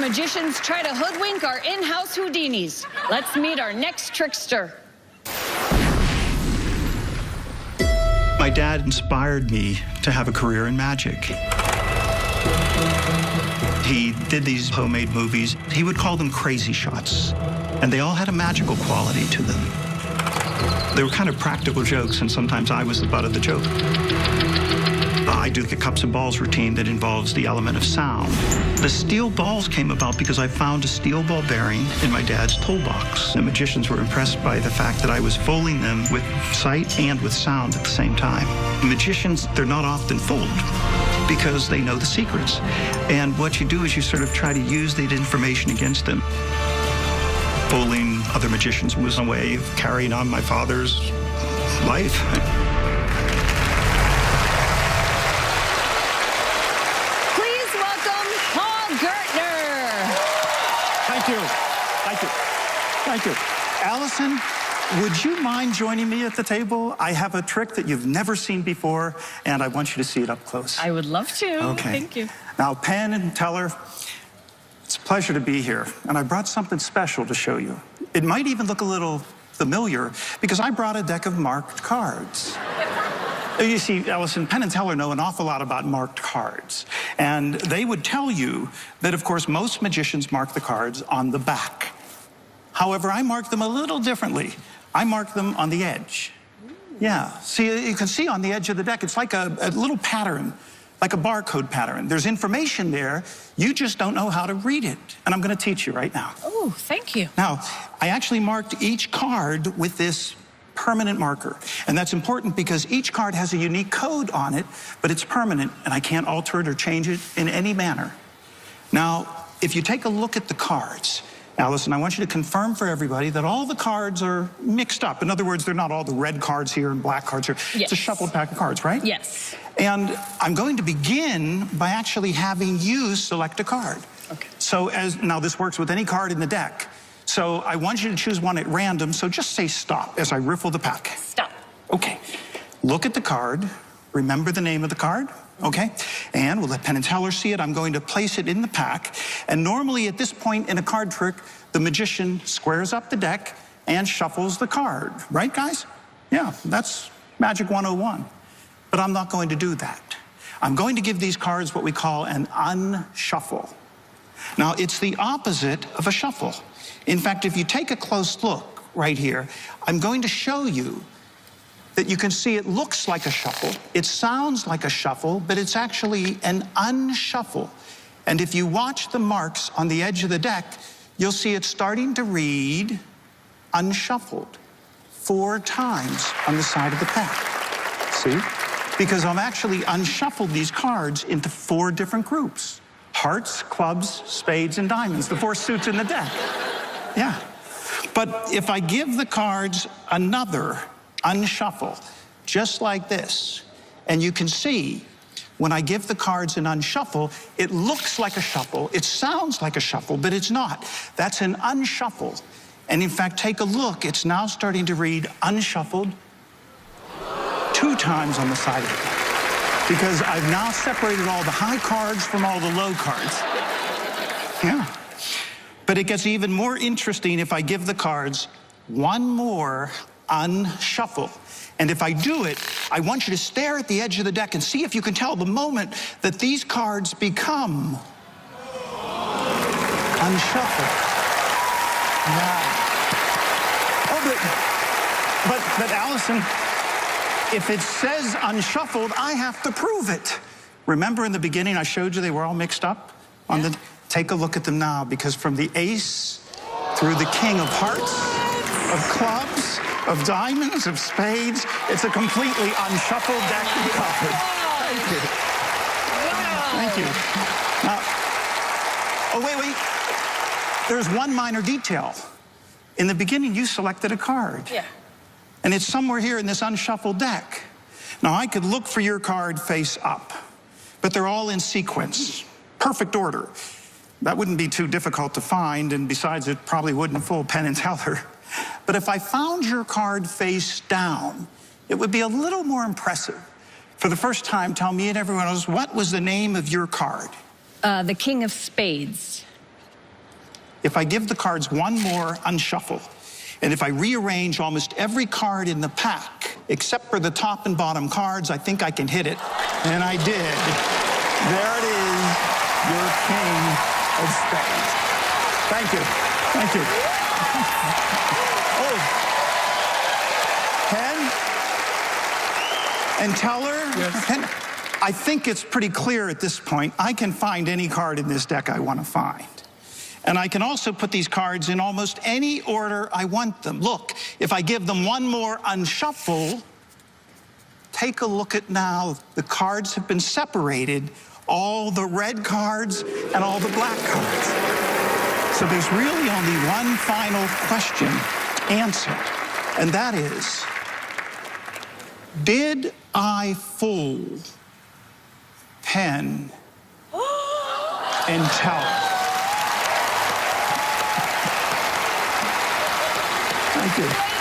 magicians try to hoodwink our in-house Houdinis. Let's meet our next trickster. My dad inspired me to have a career in magic. He did these homemade movies. He would call them crazy shots, and they all had a magical quality to them. They were kind of practical jokes, and sometimes I was the butt of the joke. I do the cups and balls routine that involves the element of sound. The steel balls came about because I found a steel ball bearing in my dad's toolbox. The magicians were impressed by the fact that I was folding them with sight and with sound at the same time. Magicians, they're not often fooled because they know the secrets. And what you do is you sort of try to use that information against them. Fooling other magicians was a way of carrying on my father's life. Please welcome Paul Gertner. Thank you. Thank you. Thank you. Allison, would you mind joining me at the table? I have a trick that you've never seen before, and I want you to see it up close. I would love to. Okay. Thank you. Now, Penn and Teller, it's a pleasure to be here, and I brought something special to show you. It might even look a little familiar, because I brought a deck of marked cards. You see, Allison, Penn and Teller know an awful lot about marked cards, and they would tell you that, of course, most magicians mark the cards on the back. However, I mark them a little differently. I mark them on the edge. Yeah, see, you can see on the edge of the deck, it's like a little pattern, like a barcode pattern. There's information there, you just don't know how to read it. And I'm gonna teach you right now. Oh, thank you. Now, I actually marked each card with this permanent marker. And that's important because each card has a unique code on it, but it's permanent, and I can't alter it or change it in any manner. Now, if you take a look at the cards, Allison, I want you to confirm for everybody that all the cards are mixed up. In other words, they're not all the red cards here and black cards here. Yes. It's a shuffled pack of cards, right? Yes. And I'm going to begin by actually having you select a card. Okay. So now this works with any card in the deck. So I want you to choose one at random, so just say stop as I riffle the pack. Stop. Okay. Look at the card. Remember the name of the card. Okay, and we'll let Penn and Teller see it. I'm going to place it in the pack. And normally at this point in a card trick, the magician squares up the deck and shuffles the card. Right, guys? Yeah, that's Magic 101. But I'm not going to do that. I'm going to give these cards what we call an unshuffle. Now, it's the opposite of a shuffle. In fact, if you take a close look right here, I'm going to show you that you can see it looks like a shuffle, it sounds like a shuffle, but it's actually an unshuffle. And if you watch the marks on the edge of the deck, you'll see it starting to read unshuffled 4 times on the side of the pack. See? Because I've actually unshuffled these cards into 4 different groups. Hearts, clubs, spades, and diamonds, the 4 suits in the deck. Yeah. But if I give the cards another unshuffle, just like this. And you can see, when I give the cards an unshuffle, it looks like a shuffle, it sounds like a shuffle, but it's not. That's an unshuffle. And in fact, take a look, it's now starting to read unshuffled 2 times on the side of it. Because I've now separated all the high cards from all the low cards. Yeah. But it gets even more interesting if I give the cards one more unshuffle. And if I do it, I want you to stare at the edge of the deck and see if you can tell the moment that these cards become unshuffled. Wow. Oh, but Allison, if it says unshuffled, I have to prove it. Remember in the beginning I showed you they were all mixed up? Take a look at them now, because from the ace through the king of hearts, of clubs, of diamonds, of spades, it's a completely unshuffled deck of cards. Thank you. Wow. Thank you. Now, oh, wait. There's one minor detail. In the beginning, you selected a card. Yeah. And it's somewhere here in this unshuffled deck. Now, I could look for your card face up, but they're all in sequence, perfect order. That wouldn't be too difficult to find, and besides, it probably wouldn't fool Penn and Teller. But if I found your card face down, it would be a little more impressive. For the first time, tell me and everyone else, what was the name of your card? The king of spades. if I give the cards one more unshuffle, and if I rearrange almost every card in the pack, except for the top and bottom cards, I think I can hit it. And I did. There it is, your king of spades. Thank you. Thank you. Oh. Penn and Teller. Yes. Penn, I think it's pretty clear at this point. I can find any card in this deck I want to find. And I can also put these cards in almost any order I want them. Look, if I give them one more unshuffle, take a look at now. The cards have been separated, all the red cards and all the black cards. So there's really only one final question answered, and that is, did I fool Penn and Teller? Thank you.